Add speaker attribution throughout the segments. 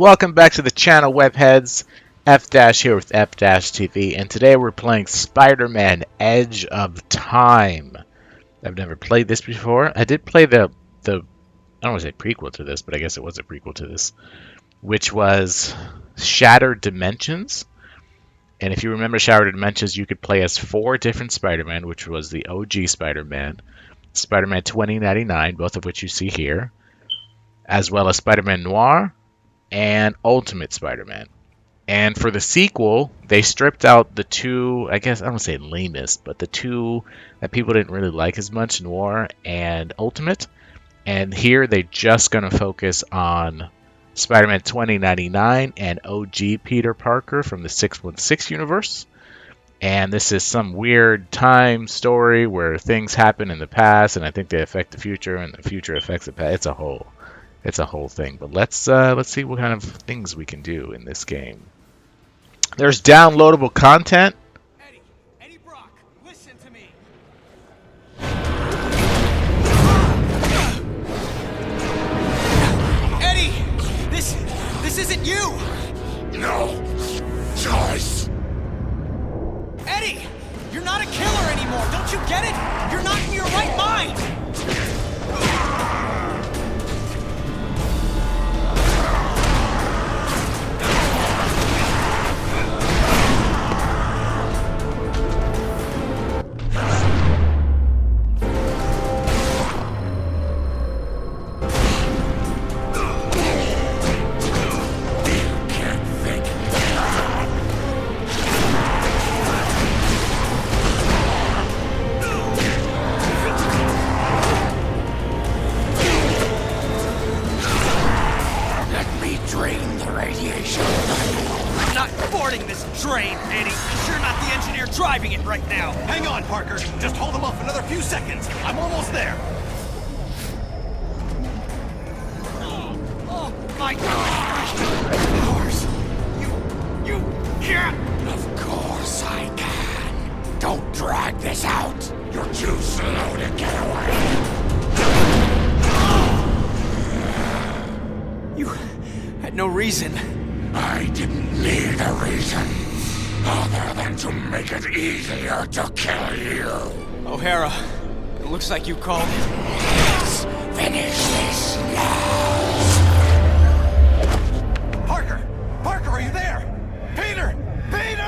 Speaker 1: Welcome back to the channel, Webheads. F- here with F-TV, and today we're playing Spider-Man Edge of Time. I've never played this before. I did play the I don't want to say prequel to this, but I guess it was a prequel to this, which was Shattered Dimensions. And if you remember Shattered Dimensions, you could play as 4 different Spider-Man, which was the OG Spider-Man, Spider-Man 2099, both of which you see here, as well as Spider-Man Noir, and Ultimate Spider-Man. And for the sequel, they stripped out the two, I guess, I don't want to say lamest, but the two that people didn't really like as much, Noir and Ultimate. And here they're just going to focus on Spider-Man 2099 and OG Peter Parker from the 616 universe. And this is some weird time story where things happen in the past, and I think they affect the future, and the future affects the past. It's a whole thing, but let's see what kind of things we can do in this game. There's downloadable content.
Speaker 2: Eddie Brock, listen to me. Eddie, this isn't you.
Speaker 3: No choice.
Speaker 2: Eddie, you're not a killer anymore. Don't you get it? You're not in your right mind. Driving it right now.
Speaker 4: Hang on, Parker. Just hold him off another few seconds. I'm almost there.
Speaker 2: Oh my gosh! Of course. You can't.
Speaker 3: Of course I can. Don't drag this out. You're too slow to get away.
Speaker 2: You had no reason.
Speaker 3: I didn't need a reason. Other than to make it easier to kill you.
Speaker 2: O'Hara, it looks like you called it.
Speaker 3: Let's finish this now.
Speaker 4: Parker! Parker, are you there? Peter! Peter!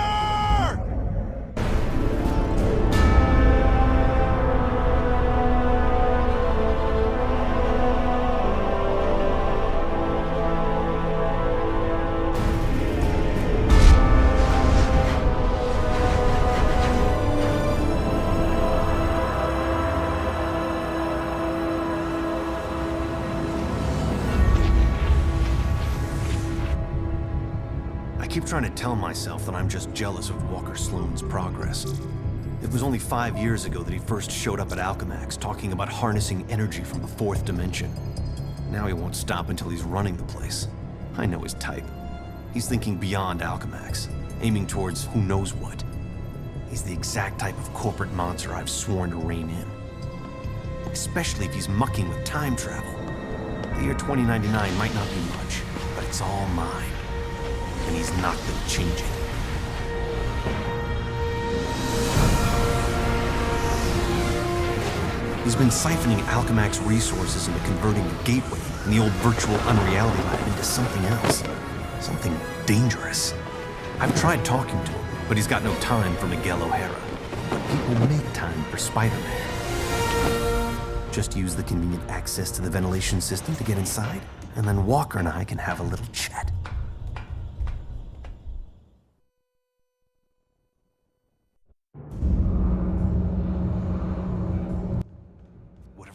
Speaker 5: I keep trying to tell myself that I'm just jealous of Walker Sloan's progress. It was only 5 years ago that he first showed up at Alchemax talking about harnessing energy from the 4th dimension. Now he won't stop until he's running the place. I know his type. He's thinking beyond Alchemax, aiming towards who knows what. He's the exact type of corporate monster I've sworn to rein in. Especially if he's mucking with time travel. The year 2099 might not be much, but it's all mine. And he's not gonna change it. He's been siphoning Alchemax resources into converting the Gateway and the old virtual unreality lab into something else. Something dangerous. I've tried talking to him, but he's got no time for Miguel O'Hara. But people make time for Spider-Man. Just use the convenient access to the ventilation system to get inside, and then Walker and I can have a little chat.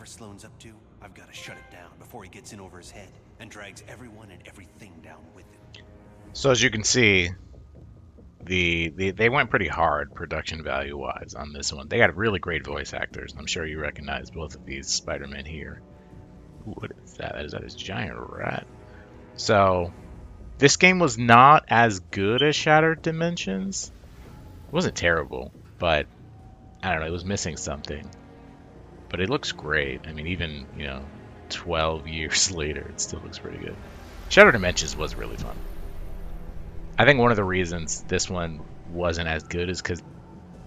Speaker 5: Sloan's up to, I've got to shut it down before he gets in over his head and drags everyone and everything down with him.
Speaker 1: So as you can see, they went pretty hard production value wise on this one. They got really great voice actors. I'm sure you recognize both of these Spider-Men here. Ooh, what is that? Is that his giant rat? So this game was not as good as Shattered Dimensions. It wasn't terrible, but I don't know, it was missing something. But it looks great. I mean, even, 12 years later, it still looks pretty good. Shadow Dimensions was really fun. I think one of the reasons this one wasn't as good is because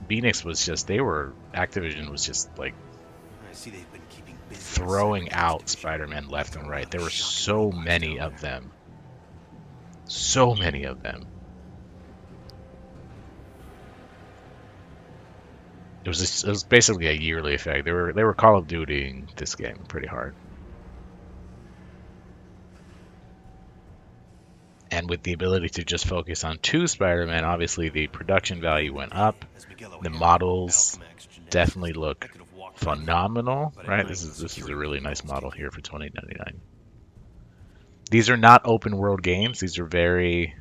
Speaker 1: Phoenix was just, Activision was just like
Speaker 5: I see they've been keeping busy.
Speaker 1: throwing out Spider-Man left and right. There were so many of them. So many of them. It was basically a yearly effect. They were Call of Dutying this game pretty hard. And with the ability to just focus on 2 Spider-Man, obviously the production value went up. The models definitely look phenomenal, right? This is a really nice model here for $20.99. These are not open world games. These are very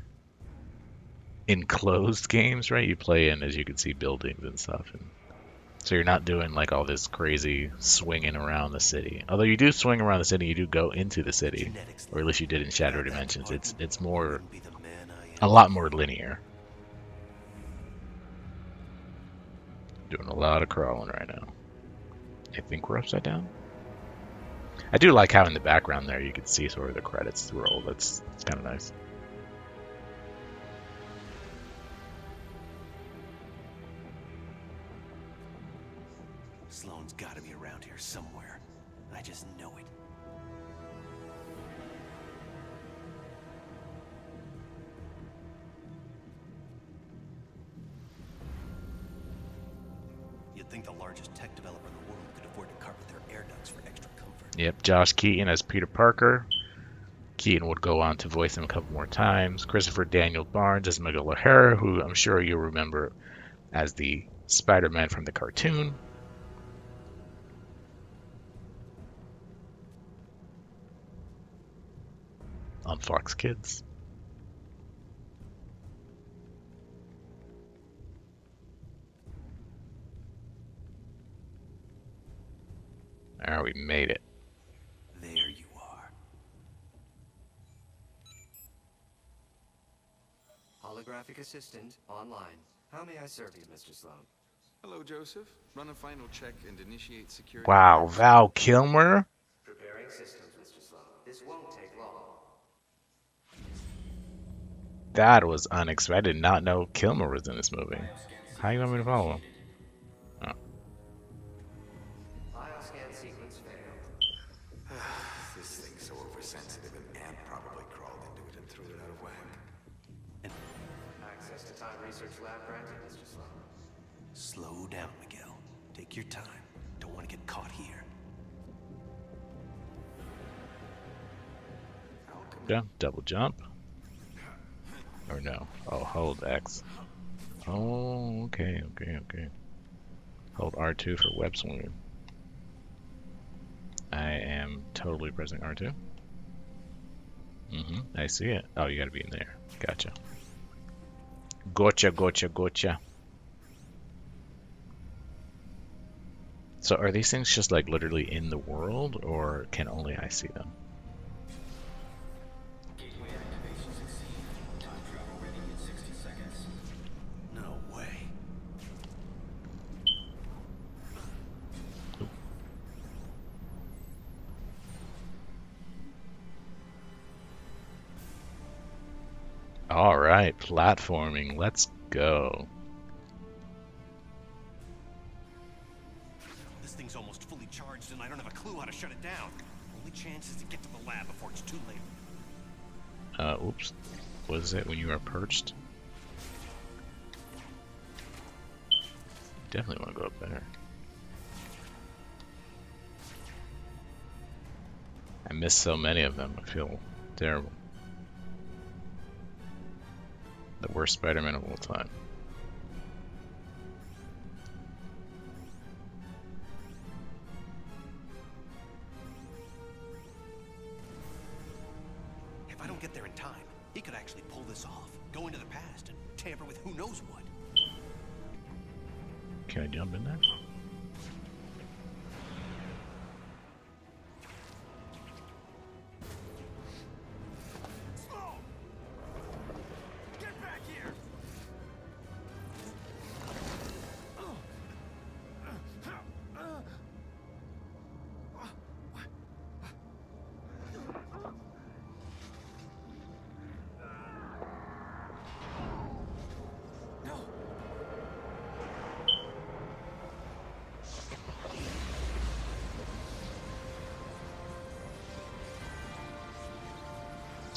Speaker 1: enclosed games, right? You play in, as you can see, buildings and stuff. And so you're not doing like all this crazy swinging around the city. Although you do swing around the city, you do go into the city, or at least you did in Shadow Dimensions. It's a lot more linear. Doing a lot of crawling right now. I think we're upside down. I do like how in the background there you can see sort of the credits roll. It's kind of nice.
Speaker 5: Sloane's got to be around here somewhere. I just know it. You'd think the largest tech developer in the world could afford to carpet their air ducts for extra comfort.
Speaker 1: Yep, Josh Keaton as Peter Parker. Keaton would go on to voice him a couple more times. Christopher Daniel Barnes as Miguel O'Hara, who I'm sure you'll remember as the Spider-Man from the cartoon. On Fox Kids. Alright, we made it.
Speaker 5: There you are.
Speaker 6: Holographic assistant online. How may I serve you, Mr. Sloan?
Speaker 4: Hello, Joseph. Run a final check and initiate security.
Speaker 1: Wow, Val Kilmer?
Speaker 6: Preparing systems, Mr. Sloan. This won't take long.
Speaker 1: That was unexpected. I did not know Kilmer was in this movie. How you want me to follow him? Oh.
Speaker 6: Bioscan sequence failed.
Speaker 3: This thing's so oversensitive, an ant probably crawled into it and threw it out of whack.
Speaker 6: Access to time research lab granted, Mr. Sloan.
Speaker 5: Slow down, Miguel. Take your time. Don't want to get caught here.
Speaker 1: Yeah, double jump. Or no. Oh, hold X. Oh, okay. Hold R2 for web swinging. I am totally pressing R2. I see it. Oh, you gotta be in there. Gotcha. Gotcha. So are these things just like literally in the world, or can only I see them?
Speaker 5: No way.
Speaker 1: All right, platforming. Let's go.
Speaker 5: This thing's almost fully charged and I don't have a clue how to shut it down. Only chance is to get to the lab before it's too late.
Speaker 1: Oops. What is it when you are perched? Definitely want to go up there. I missed so many of them. I feel terrible. The worst Spider-Man of all time.
Speaker 5: If I don't get there in time, he could actually pull this off. Go into the past and tamper with who knows what.
Speaker 1: Can I jump in there?
Speaker 4: Get back here!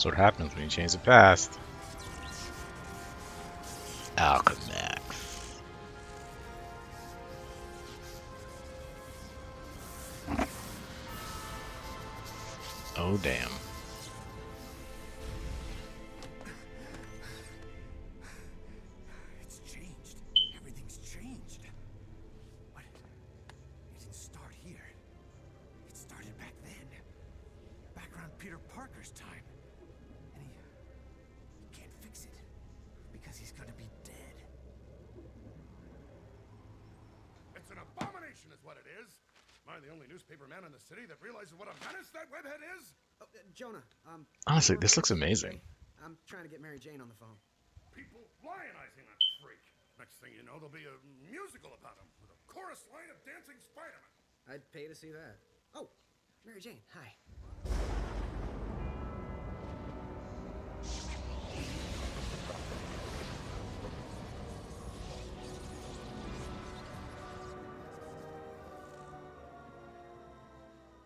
Speaker 1: That's what happens when you change the past. Alchemax. Oh damn.
Speaker 2: It's changed. Everything's changed. What? It didn't start here. It started back then. Back around Peter Parker's time. And he can't fix it. Because he's gonna be dead.
Speaker 3: It's an abomination is what it is. Am I the only newspaper man in the city that realizes what a menace that webhead is?
Speaker 2: Oh, Jonah,
Speaker 1: Honestly, this looks amazing.
Speaker 2: I'm trying to get Mary Jane on the phone.
Speaker 3: People lionizing that freak. Next thing you know, there'll be a musical about him with a chorus line of dancing Spider-Man.
Speaker 2: I'd pay to see that. Oh, Mary Jane, hi.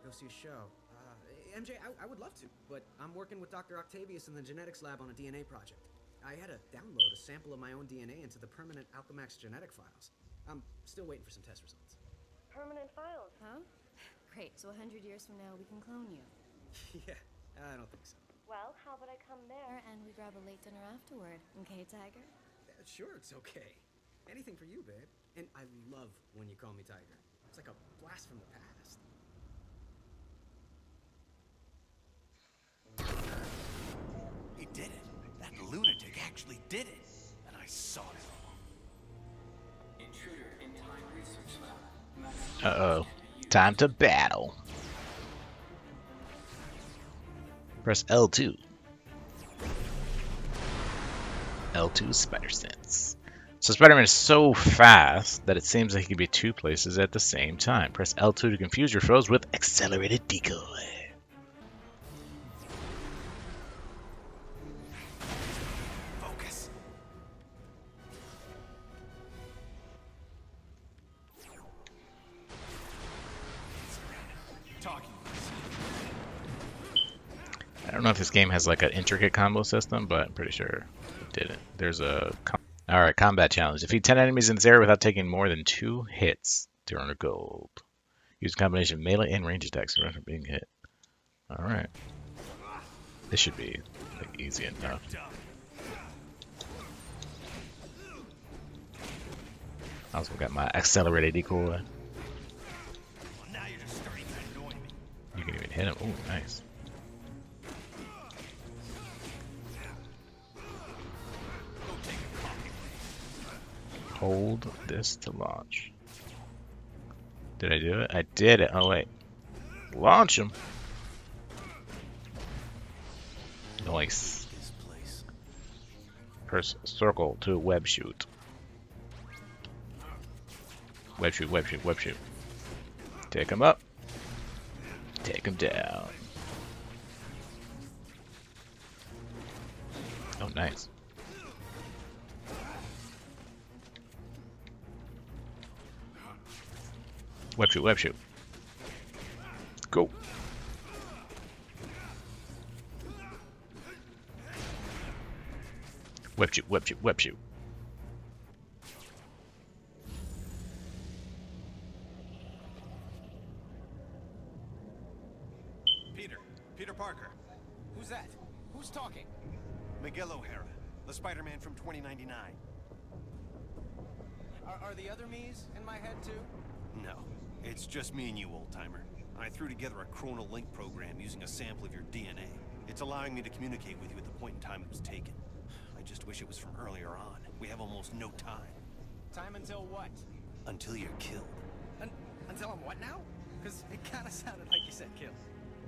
Speaker 2: Go see a show. MJ, I would love to, but I'm working with Dr. Octavius in the genetics lab on a DNA project. I had to download a sample of my own DNA into the permanent Alchemax genetic files. I'm still waiting for some test results.
Speaker 7: Permanent files, huh? Great, so 100 years from now we can clone you.
Speaker 2: Yeah, I don't think so.
Speaker 7: Well, how about I come there and we grab a late dinner afterward, okay, Tiger?
Speaker 2: Sure, it's okay. Anything for you, babe. And I love when you call me Tiger. It's like a blast from the past. He did it. That lunatic actually did it. And I saw it all.
Speaker 6: Intruder in time research lab.
Speaker 1: Uh-oh. Time to battle. Press L2. L2 Spider Sense. So Spider-Man is so fast that it seems like he could be two places at the same time. Press L2 to confuse your foes with accelerated decoy.
Speaker 2: Focus. Talking.
Speaker 1: I don't know if this game has like an intricate combo system, but I'm pretty sure it didn't. There's a... Alright, combat challenge. Defeat 10 enemies in this area without taking more than 2 hits to earn a gold. Use a combination of melee and range attacks to run from being hit. Alright. This should be like, easy enough. I also got my accelerated decoy.
Speaker 2: Now you're just starting to annoy me.
Speaker 1: You can even hit him. Ooh, nice. Hold this to launch. Did I do it? I did it. Oh wait. Launch him. Nice. Press circle to web shoot. Web shoot, web shoot, web shoot. Take him up. Take him down. Oh, nice. Web shoot, web shoot. Go. Web shoot, web shoot, web shoot.
Speaker 2: Peter Parker. Who's that? Who's talking?
Speaker 5: Miguel O'Hara, the Spider-Man from 2099.
Speaker 2: Are the other me's in my head too?
Speaker 5: No, it's just me and you, old-timer. I threw together a chronal link program using a sample of your DNA. It's allowing me to communicate with you at the point in time it was taken. I just wish it was from earlier on. We have almost no time.
Speaker 2: Time until what?
Speaker 5: Until you're killed.
Speaker 2: Until I'm what now? Because it kind of sounded like you said kill.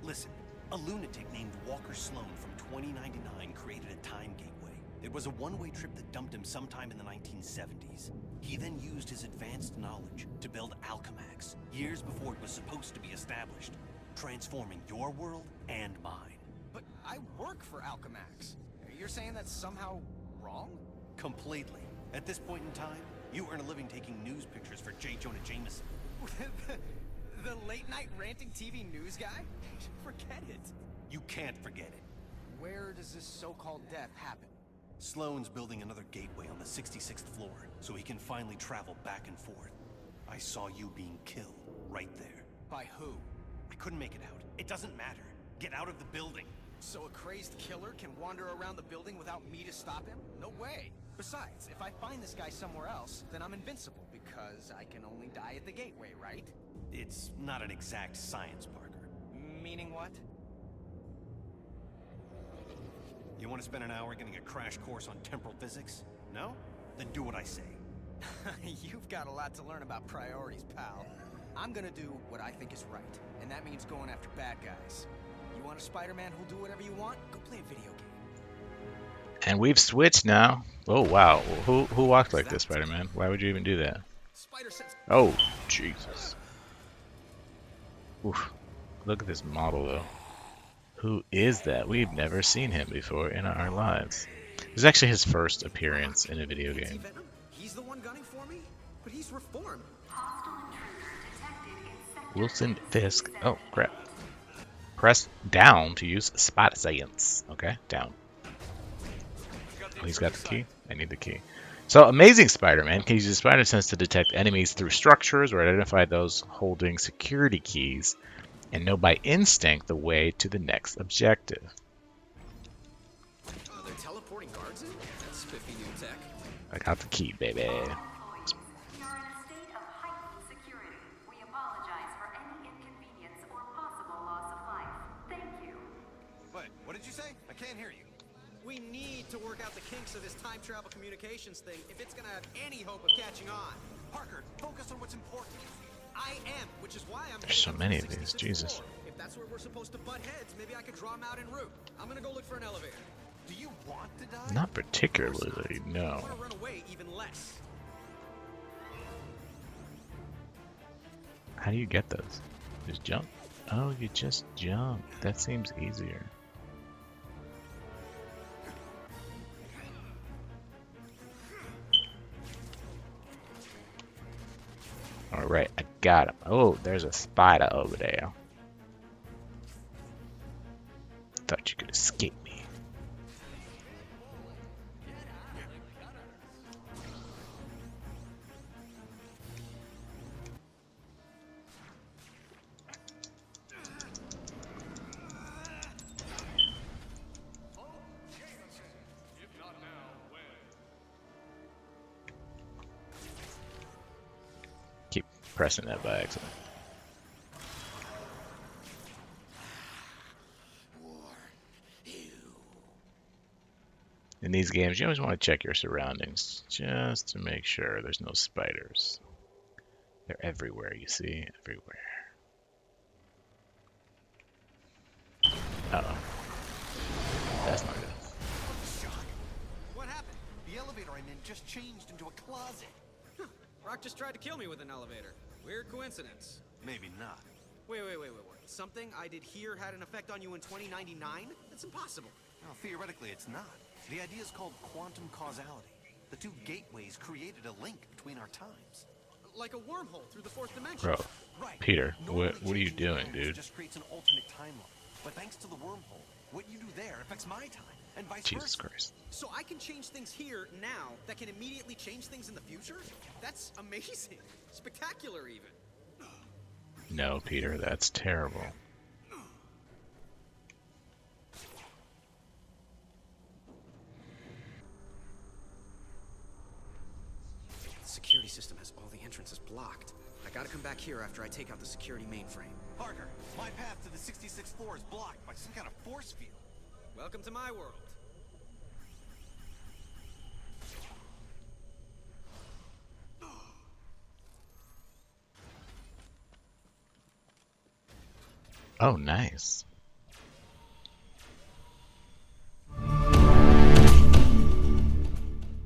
Speaker 5: Listen, a lunatic named Walker Sloan from 2099 created a time gateway. It was a one-way trip that dumped him sometime in the 1970s. He then used his advanced knowledge to build Alchemax, years before it was supposed to be established, transforming your world and mine.
Speaker 2: But I work for Alchemax. You're saying that's somehow wrong?
Speaker 5: Completely. At this point in time, you earn a living taking news pictures for J. Jonah Jameson.
Speaker 2: The late-night ranting TV news guy? Forget it.
Speaker 5: You can't forget it.
Speaker 2: Where does this so-called death happen?
Speaker 5: Sloane's building another gateway on the 66th floor, so he can finally travel back and forth. I saw you being killed, right there.
Speaker 2: By who?
Speaker 5: I couldn't make it out. It doesn't matter. Get out of the building.
Speaker 2: So a crazed killer can wander around the building without me to stop him? No way. Besides, if I find this guy somewhere else, then I'm invincible, because I can only die at the gateway, right?
Speaker 5: It's not an exact science, Parker.
Speaker 2: Meaning what?
Speaker 5: You want to spend an hour getting a crash course on temporal physics? No? Then do what I say.
Speaker 2: You've got a lot to learn about priorities, pal. I'm gonna do what I think is right, and that means going after bad guys. You want a Spider-Man who'll do whatever you want? Go play a video game.
Speaker 1: And we've switched now. Oh wow, who walks like this, Spider-Man? Why would you even do that?
Speaker 2: Spider-Sense.
Speaker 1: Oh, Jesus. Oof. Look at this model though. Who is that? We've never seen him before in our lives. This is actually his first appearance in a video game.
Speaker 2: He's the one gunning for me, but he's reformed.
Speaker 1: Wilson Fisk. Oh crap. Press down to use spot science. Okay, down. Oh, he's got the key. I need the key. So, Amazing Spider-Man can use his spider sense to detect enemies through structures or identify those holding security keys, and know by instinct the way to the next objective.
Speaker 2: They're teleporting guards in? That's spiffy new tech.
Speaker 1: I got the key, baby.
Speaker 8: You're in a state of heightened security. We apologize for any inconvenience or possible loss of life. Thank you.
Speaker 5: Wait, what did you say? I can't hear you.
Speaker 2: We need to work out the kinks of this time travel communications thing if it's gonna have any hope of catching on.
Speaker 5: Parker, focus on what's important.
Speaker 2: I am, which is why I'm.
Speaker 1: There's so many of these, Jesus.
Speaker 2: If that's where we're supposed to butt heads, maybe I could draw them out en route. I'm gonna go look for an elevator.
Speaker 5: Do you want to die?
Speaker 1: Not particularly,
Speaker 2: I
Speaker 1: no.
Speaker 2: wanna run away even less.
Speaker 1: How do you get those? Just jump? Oh, you just jump. That seems easier. Alright, I got him. Oh, there's a spider over there. Thought you could escape me. Keep pressing that by accident. In these games, you always want to check your surroundings just to make sure there's no spiders. They're everywhere, you see? Everywhere. Uh-oh. That's not good.
Speaker 2: What happened?
Speaker 5: The elevator I'm in just changed into a closet.
Speaker 2: Rock just tried to kill me with an elevator. Weird coincidence.
Speaker 5: Maybe not.
Speaker 2: Wait. Something I did here had an effect on you in 2099? That's impossible.
Speaker 5: Well, theoretically, it's not. The idea is called quantum causality. The two gateways created a link between our times.
Speaker 2: Like a wormhole through the fourth dimension.
Speaker 1: Bro,
Speaker 5: Right.
Speaker 1: Peter,
Speaker 5: Normally,
Speaker 1: what are you
Speaker 5: changing
Speaker 1: doing,
Speaker 5: events
Speaker 1: dude?
Speaker 5: just creates an alternate timeline. But thanks to the wormhole, what you do there affects my time, and vice
Speaker 1: Jesus
Speaker 5: versa.
Speaker 1: Christ.
Speaker 2: So I can change things here now that can immediately change things in the future? That's amazing. Spectacular, even.
Speaker 1: No, Peter, that's terrible.
Speaker 2: The security system has all the entrances blocked. I gotta come back here after I take out the security mainframe.
Speaker 5: Parker, my path to the 66th floor is blocked by some kind of force field.
Speaker 2: Welcome to my world.
Speaker 1: Oh, nice.